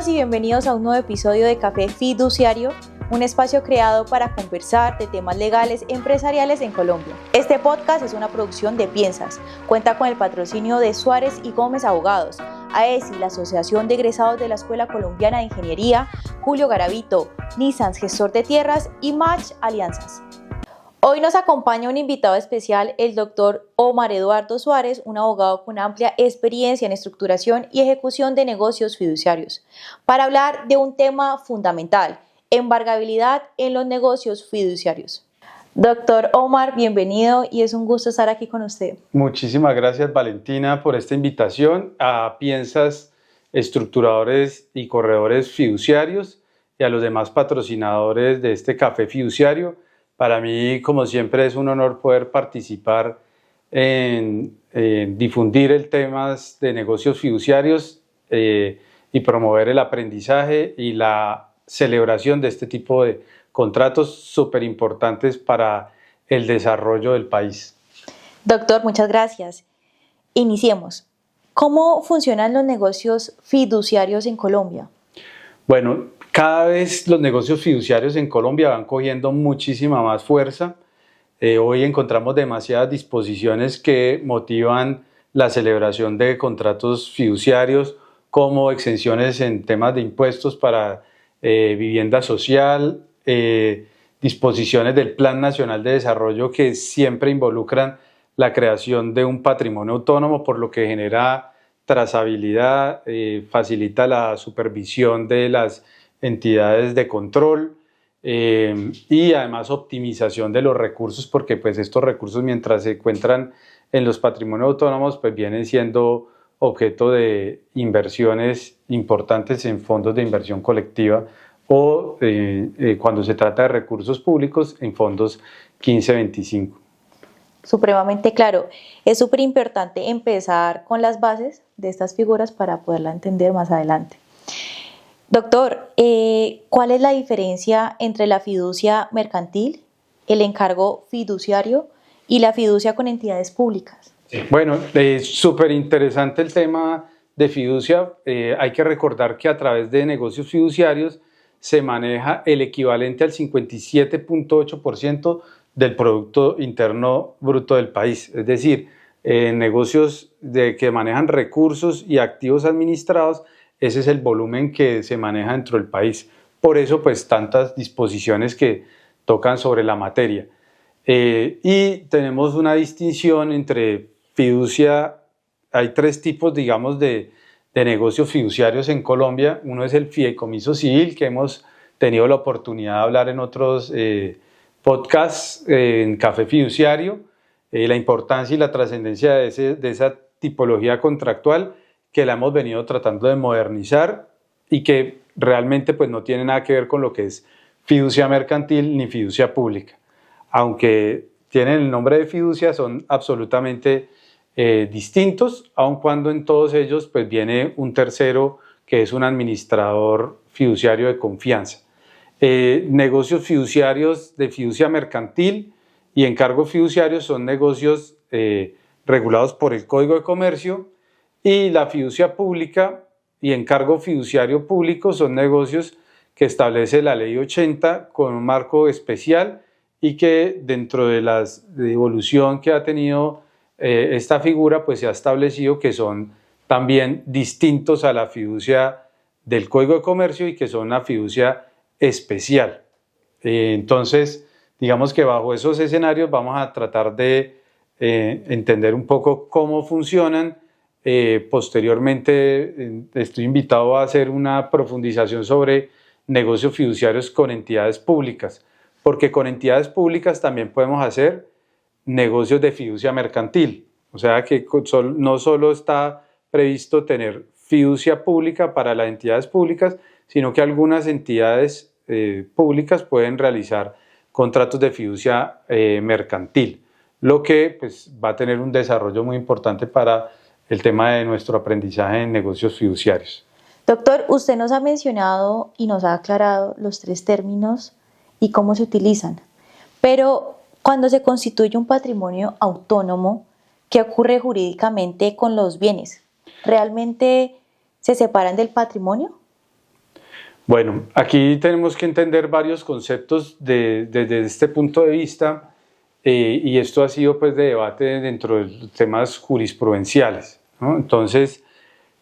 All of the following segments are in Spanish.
todos y bienvenidos a un nuevo episodio de Café Fiduciario, un espacio creado para conversar de temas legales empresariales en Colombia. Este podcast es una producción de Piensas, cuenta con el patrocinio de Suárez y Gómez Abogados, AESI, la Asociación de Egresados de la Escuela Colombiana de Ingeniería, Julio Garavito, Nissan, Gestor de Tierras y Match Alianzas. Hoy nos acompaña un invitado especial, el doctor Omar Eduardo Suárez, un abogado con amplia experiencia en estructuración y ejecución de negocios fiduciarios, para hablar de un tema fundamental: embargabilidad en los negocios fiduciarios. Doctor Omar, bienvenido y es un gusto estar aquí con usted. Muchísimas gracias, Valentina, por esta invitación a Piensas, estructuradores y corredores fiduciarios, y a los demás patrocinadores de este Café Fiduciario. Para mí, como siempre, es un honor poder participar en difundir el tema de negocios fiduciarios y promover el aprendizaje y la celebración de este tipo de contratos súper importantes para el desarrollo del país. Doctor, muchas gracias. Iniciemos. ¿Cómo funcionan los negocios fiduciarios en Colombia? Bueno, cada vez los negocios fiduciarios en Colombia van cogiendo muchísima más fuerza. Hoy encontramos demasiadas disposiciones que motivan la celebración de contratos fiduciarios, como exenciones en temas de impuestos para vivienda social, disposiciones del Plan Nacional de Desarrollo que siempre involucran la creación de un patrimonio autónomo, por lo que genera trazabilidad, facilita la supervisión de las entidades de control y además optimización de los recursos, porque pues estos recursos, mientras se encuentran en los patrimonios autónomos, pues vienen siendo objeto de inversiones importantes en fondos de inversión colectiva o cuando se trata de recursos públicos en fondos 1525. Supremamente claro. Es súper importante empezar con las bases de estas figuras para poderla entender más adelante. Doctor, ¿cuál es la diferencia entre la fiducia mercantil, el encargo fiduciario y la fiducia con entidades públicas? Bueno, es súper interesante el tema de fiducia. Hay que recordar que a través de negocios fiduciarios se maneja el equivalente al 57.8% del Producto Interno Bruto del país. Es decir, negocios que manejan recursos y activos administrados, ese es el volumen que se maneja dentro del país. Por eso, pues, tantas disposiciones que tocan sobre la materia. Y tenemos una distinción entre fiducia. Hay tres tipos, digamos, de negocios fiduciarios en Colombia. Uno es el fideicomiso civil, que hemos tenido la oportunidad de hablar en otros podcasts en Café Fiduciario, la importancia y la trascendencia de esa tipología contractual, que la hemos venido tratando de modernizar y que realmente pues no tiene nada que ver con lo que es fiducia mercantil ni fiducia pública. Aunque tienen el nombre de fiducia, son absolutamente distintos, aun cuando en todos ellos pues viene un tercero que es un administrador fiduciario de confianza. Negocios fiduciarios de fiducia mercantil y encargos fiduciarios son negocios regulados por el Código de Comercio, y la fiducia pública y encargo fiduciario público son negocios que establece la Ley 80 con un marco especial y que dentro de la evolución que ha tenido esta figura, pues se ha establecido que son también distintos a la fiducia del Código de Comercio y que son una fiducia especial. Entonces, digamos que bajo esos escenarios vamos a tratar de entender un poco cómo funcionan. Posteriormente estoy invitado a hacer una profundización sobre negocios fiduciarios con entidades públicas, porque con entidades públicas también podemos hacer negocios de fiducia mercantil. O sea que no solo está previsto tener fiducia pública para las entidades públicas, sino que algunas entidades públicas pueden realizar contratos de fiducia mercantil, lo que pues, va a tener un desarrollo muy importante para el tema de nuestro aprendizaje en negocios fiduciarios. Doctor, usted nos ha mencionado y nos ha aclarado los tres términos y cómo se utilizan, pero cuando se constituye un patrimonio autónomo, ¿qué ocurre jurídicamente con los bienes? ¿Realmente se separan del patrimonio? Bueno, aquí tenemos que entender varios conceptos desde este punto de vista y esto ha sido pues de debate dentro de los temas jurisprudenciales, ¿no? Entonces,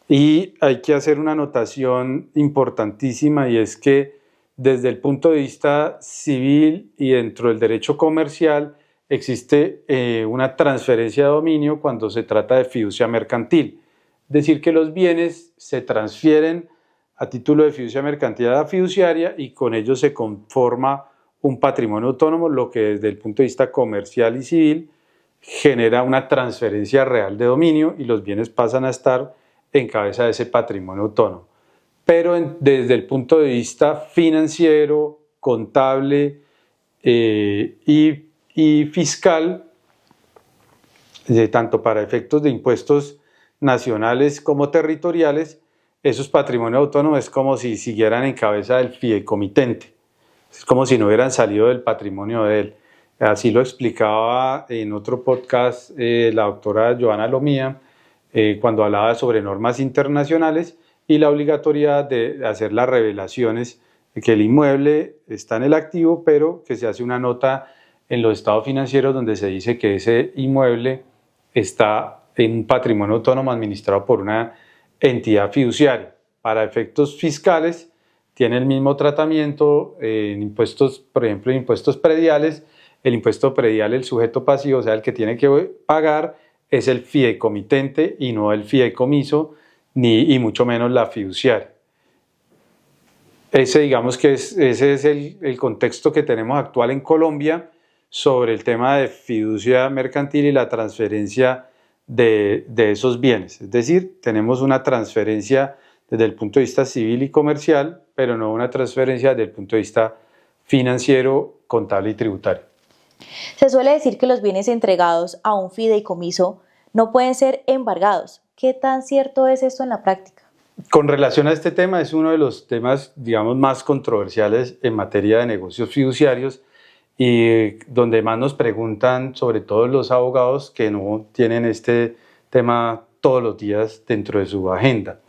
y hay que hacer una anotación importantísima y es que desde el punto de vista civil y dentro del derecho comercial existe una transferencia de dominio cuando se trata de fiducia mercantil, es decir, que los bienes se transfieren a título de fiducia mercantil a la fiduciaria y con ello se conforma un patrimonio autónomo, lo que desde el punto de vista comercial y civil genera una transferencia real de dominio y los bienes pasan a estar en cabeza de ese patrimonio autónomo. Pero desde el punto de vista financiero, contable y fiscal, tanto para efectos de impuestos nacionales como territoriales, esos patrimonios autónomos es como si siguieran en cabeza del fideicomitente, es como si no hubieran salido del patrimonio de él. Así lo explicaba en otro podcast la doctora Joana Lomía, cuando hablaba sobre normas internacionales y la obligatoriedad de hacer las revelaciones de que el inmueble está en el activo, pero que se hace una nota en los estados financieros donde se dice que ese inmueble está en un patrimonio autónomo administrado por una entidad fiduciaria. Para efectos fiscales tiene el mismo tratamiento en impuestos, por ejemplo, en impuestos prediales. El impuesto predial, el sujeto pasivo, o sea, el que tiene que pagar es el fideicomitente y no el fideicomiso, y mucho menos la fiduciaria. Digamos que ese es el contexto que tenemos actual en Colombia sobre el tema de fiducia mercantil y la transferencia de esos bienes. Es decir, tenemos una transferencia desde el punto de vista civil y comercial, pero no una transferencia desde el punto de vista financiero, contable y tributario. Se suele decir que los bienes entregados a un fideicomiso no pueden ser embargados. ¿Qué tan cierto es esto en la práctica? Con relación a este tema, es uno de los temas, digamos, más controversiales en materia de negocios fiduciarios y donde más nos preguntan, sobre todo los abogados que no tienen este tema todos los días dentro de su agenda.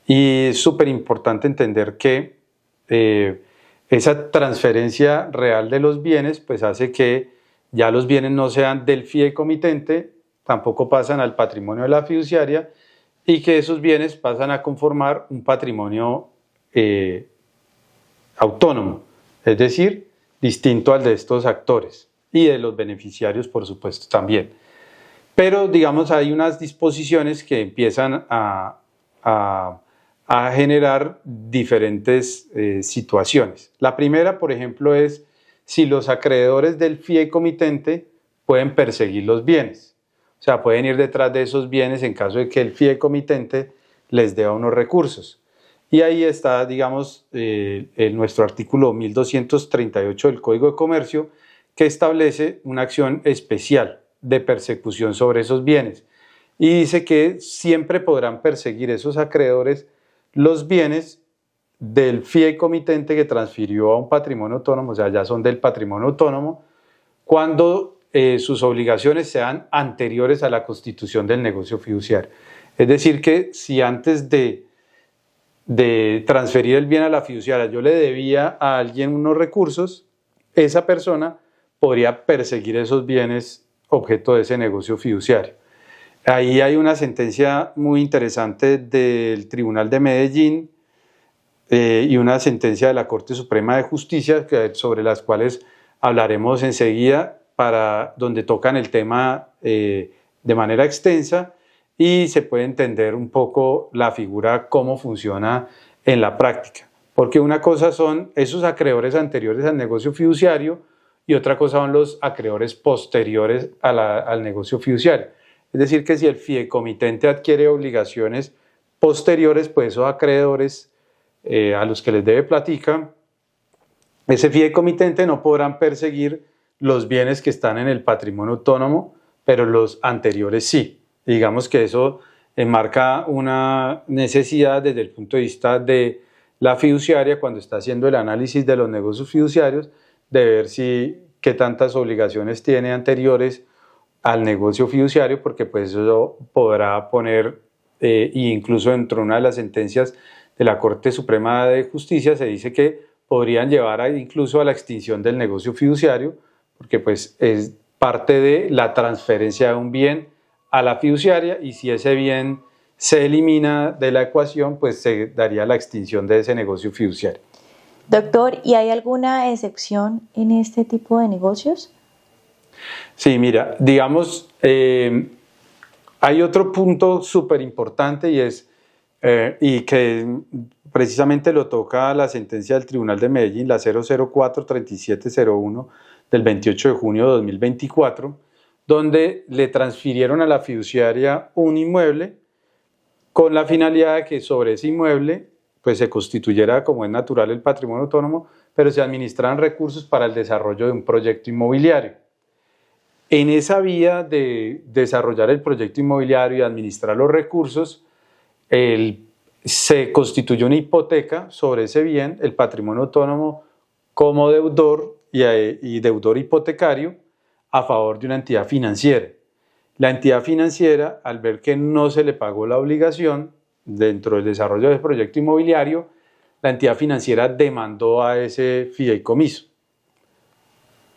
Y es súper importante entender que esa transferencia real de los bienes pues hace que ya los bienes no sean del fideicomitente, tampoco pasan al patrimonio de la fiduciaria y que esos bienes pasan a conformar un patrimonio autónomo, es decir, distinto al de estos actores y de los beneficiarios, por supuesto, también. Pero, digamos, hay unas disposiciones que empiezan a generar diferentes situaciones. La primera, por ejemplo, es si los acreedores del fideicomitente pueden perseguir los bienes. O sea, pueden ir detrás de esos bienes en caso de que el fideicomitente les deba unos recursos. Y ahí está, digamos, nuestro artículo 1238 del Código de Comercio, que establece una acción especial de persecución sobre esos bienes. Y dice que siempre podrán perseguir esos acreedores los bienes del fideicomitente que transfirió a un patrimonio autónomo, o sea, ya son del patrimonio autónomo, cuando sus obligaciones sean anteriores a la constitución del negocio fiduciario. Es decir, que si antes de transferir el bien a la fiduciaria yo le debía a alguien unos recursos, esa persona podría perseguir esos bienes objeto de ese negocio fiduciario. Ahí hay una sentencia muy interesante del Tribunal de Medellín y una sentencia de la Corte Suprema de Justicia sobre las cuales hablaremos enseguida, donde tocan el tema de manera extensa y se puede entender un poco la figura, cómo funciona en la práctica. Porque una cosa son esos acreedores anteriores al negocio fiduciario y otra cosa son los acreedores posteriores al negocio fiduciario. Es decir, que si el fideicomitente adquiere obligaciones posteriores, pues esos acreedores a los que les debe platica, ese fideicomitente no podrán perseguir los bienes que están en el patrimonio autónomo, pero los anteriores sí. Digamos que eso enmarca una necesidad desde el punto de vista de la fiduciaria, cuando está haciendo el análisis de los negocios fiduciarios, de ver qué tantas obligaciones tiene anteriores al negocio fiduciario, porque pues eso podrá poner, e incluso dentro de una de las sentencias de la Corte Suprema de Justicia se dice que podrían llevar incluso a la extinción del negocio fiduciario, porque pues es parte de la transferencia de un bien a la fiduciaria, y si ese bien se elimina de la ecuación, pues se daría la extinción de ese negocio fiduciario. Doctor, ¿y hay alguna excepción en este tipo de negocios? Sí, mira, digamos, hay otro punto súper importante y que precisamente lo toca la sentencia del Tribunal de Medellín, la 004-3701 del 28 de junio de 2024, donde le transfirieron a la fiduciaria un inmueble con la finalidad de que sobre ese inmueble pues se constituyera, como es natural, el patrimonio autónomo, pero se administraran recursos para el desarrollo de un proyecto inmobiliario. En esa vía de desarrollar el proyecto inmobiliario y administrar los recursos, se constituyó una hipoteca sobre ese bien, el patrimonio autónomo, como deudor y deudor hipotecario a favor de una entidad financiera. La entidad financiera, al ver que no se le pagó la obligación dentro del desarrollo del proyecto inmobiliario, la entidad financiera demandó a ese fideicomiso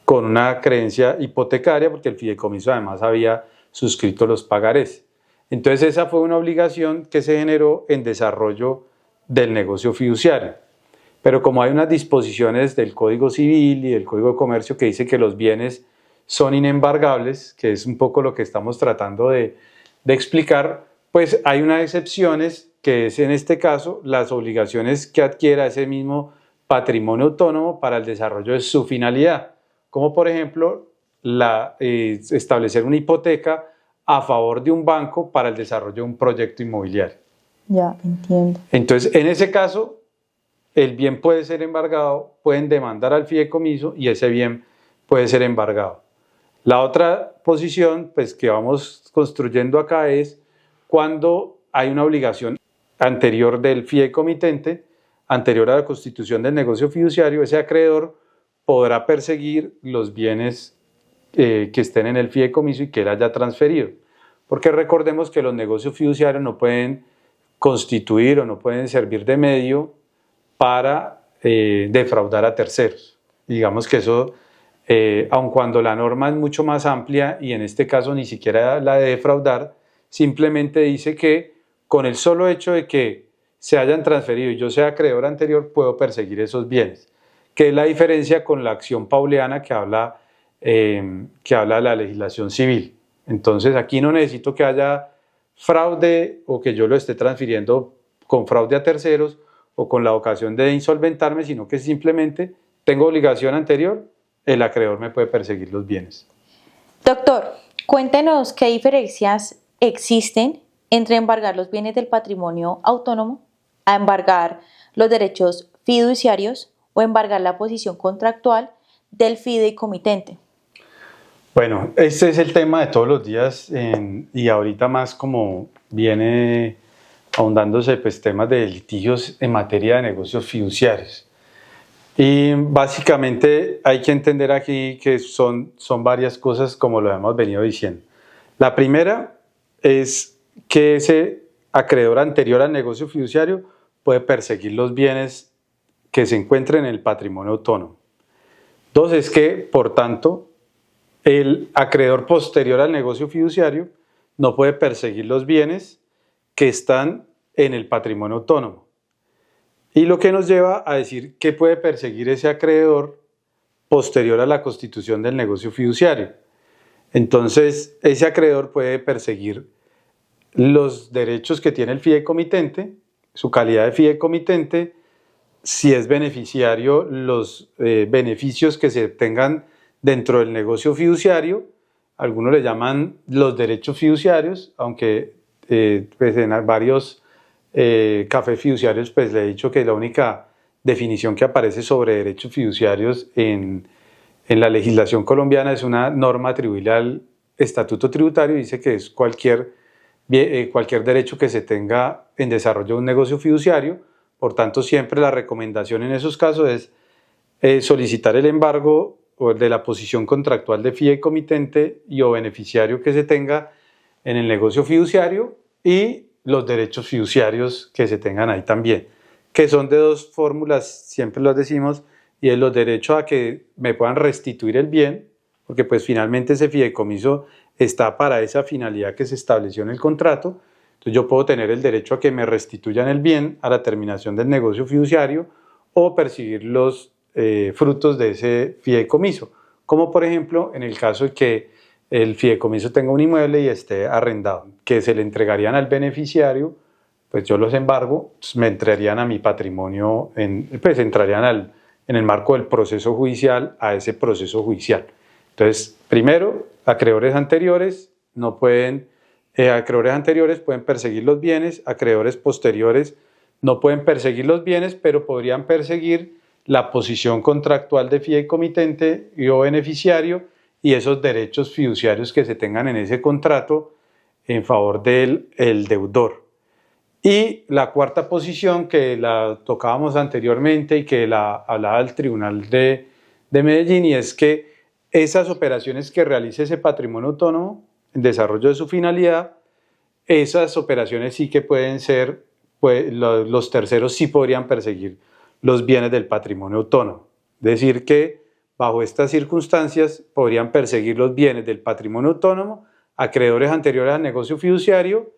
con una creencia hipotecaria, porque el fideicomiso además había suscrito los pagarés. Entonces esa fue una obligación que se generó en desarrollo del negocio fiduciario. Pero como hay unas disposiciones del Código Civil y del Código de Comercio que dice que los bienes son inembargables, que es un poco lo que estamos tratando de explicar, pues hay unas excepciones, que es en este caso las obligaciones que adquiera ese mismo patrimonio autónomo para el desarrollo de su finalidad, como por ejemplo establecer una hipoteca a favor de un banco para el desarrollo de un proyecto inmobiliario. Ya, entiendo. Entonces, en ese caso, el bien puede ser embargado, pueden demandar al fideicomiso y ese bien puede ser embargado. La otra posición pues, que vamos construyendo acá es cuando hay una obligación anterior del fideicomitente, anterior a la constitución del negocio fiduciario, ese acreedor podrá perseguir los bienes que estén en el fideicomiso y que él haya transferido. Porque recordemos que los negocios fiduciarios no pueden constituir o no pueden servir de medio para defraudar a terceros. Digamos que eso, aun cuando la norma es mucho más amplia y en este caso ni siquiera la de defraudar, simplemente dice que con el solo hecho de que se hayan transferido y yo sea acreedor anterior, puedo perseguir esos bienes, que es la diferencia con la acción pauleana que habla de la legislación civil. Entonces aquí no necesito que haya fraude o que yo lo esté transfiriendo con fraude a terceros o con la ocasión de insolventarme, sino que simplemente tengo obligación anterior, el acreedor me puede perseguir los bienes. Doctor, cuéntenos qué diferencias existen entre embargar los bienes del patrimonio autónomo a embargar los derechos fiduciarios o embargar la posición contractual del fideicomitente. Bueno, este es el tema de todos los días y ahorita más como viene ahondándose pues, temas de litigios en materia de negocios fiduciarios. Y básicamente hay que entender aquí que son varias cosas como lo hemos venido diciendo. La primera es que ese acreedor anterior al negocio fiduciario puede perseguir los bienes que se encuentren en el patrimonio autónomo. Dos, es que, por tanto, el acreedor posterior al negocio fiduciario no puede perseguir los bienes que están en el patrimonio autónomo. Y lo que nos lleva a decir que puede perseguir ese acreedor posterior a la constitución del negocio fiduciario. Entonces, ese acreedor puede perseguir los derechos que tiene el fideicomitente, su calidad de fideicomitente, si es beneficiario, los beneficios que se obtengan dentro del negocio fiduciario. Algunos le llaman los derechos fiduciarios, aunque pues en varios cafés fiduciarios pues le he dicho que la única definición que aparece sobre derechos fiduciarios en la legislación colombiana es una norma atribuible al estatuto tributario, dice que es cualquier derecho que se tenga en desarrollo de un negocio fiduciario. Por tanto, siempre la recomendación en esos casos es solicitar el embargo de la posición contractual de fideicomitente y o beneficiario que se tenga en el negocio fiduciario y los derechos fiduciarios que se tengan ahí también. que son de dos fórmulas, siempre los decimos, y es los derechos a que me puedan restituir el bien, porque pues finalmente ese fideicomiso está para esa finalidad que se estableció en el contrato. Entonces yo puedo tener el derecho a que me restituyan el bien a la terminación del negocio fiduciario o percibir los frutos de ese fideicomiso, como por ejemplo en el caso de que el fideicomiso tenga un inmueble y esté arrendado, que se le entregarían al beneficiario, pues yo los embargo, pues me entrarían a mi patrimonio, pues entrarían en el marco del proceso judicial a ese proceso judicial. Entonces, primero, acreedores anteriores pueden perseguir los bienes, acreedores posteriores no pueden perseguir los bienes, pero podrían perseguir la posición contractual de fideicomitente y o beneficiario y esos derechos fiduciarios que se tengan en ese contrato en favor del deudor. Y la cuarta posición, que la tocábamos anteriormente y que la hablaba el Tribunal de Medellín, y es que esas operaciones que realice ese patrimonio autónomo en desarrollo de su finalidad, esas operaciones sí que pueden ser, los terceros sí podrían perseguir los bienes del patrimonio autónomo. Es decir que bajo estas circunstancias podrían perseguir los bienes del patrimonio autónomo, acreedores anteriores al negocio fiduciario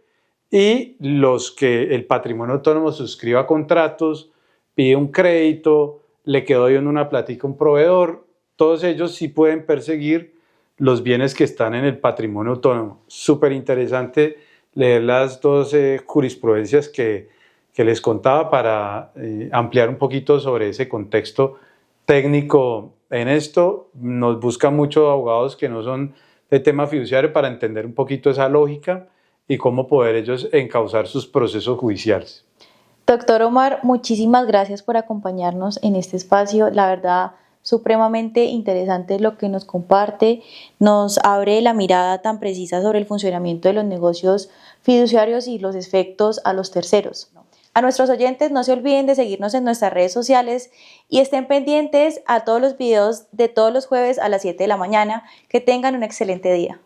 y los que el patrimonio autónomo suscriba contratos, pide un crédito, le quedó debiendo una platica a un proveedor, todos ellos sí pueden perseguir los bienes que están en el patrimonio autónomo. Súper interesante leer las dos jurisprudencias que les contaba para ampliar un poquito sobre ese contexto técnico en esto. Nos buscan muchos abogados que no son de tema fiduciario para entender un poquito esa lógica y cómo poder ellos encauzar sus procesos judiciales. Doctor Omar, muchísimas gracias por acompañarnos en este espacio. La verdad, supremamente interesante lo que nos comparte, nos abre la mirada tan precisa sobre el funcionamiento de los negocios fiduciarios y los efectos a los terceros. A nuestros oyentes no se olviden de seguirnos en nuestras redes sociales y estén pendientes a todos los videos de todos los jueves a las 7 de la mañana. Que tengan un excelente día.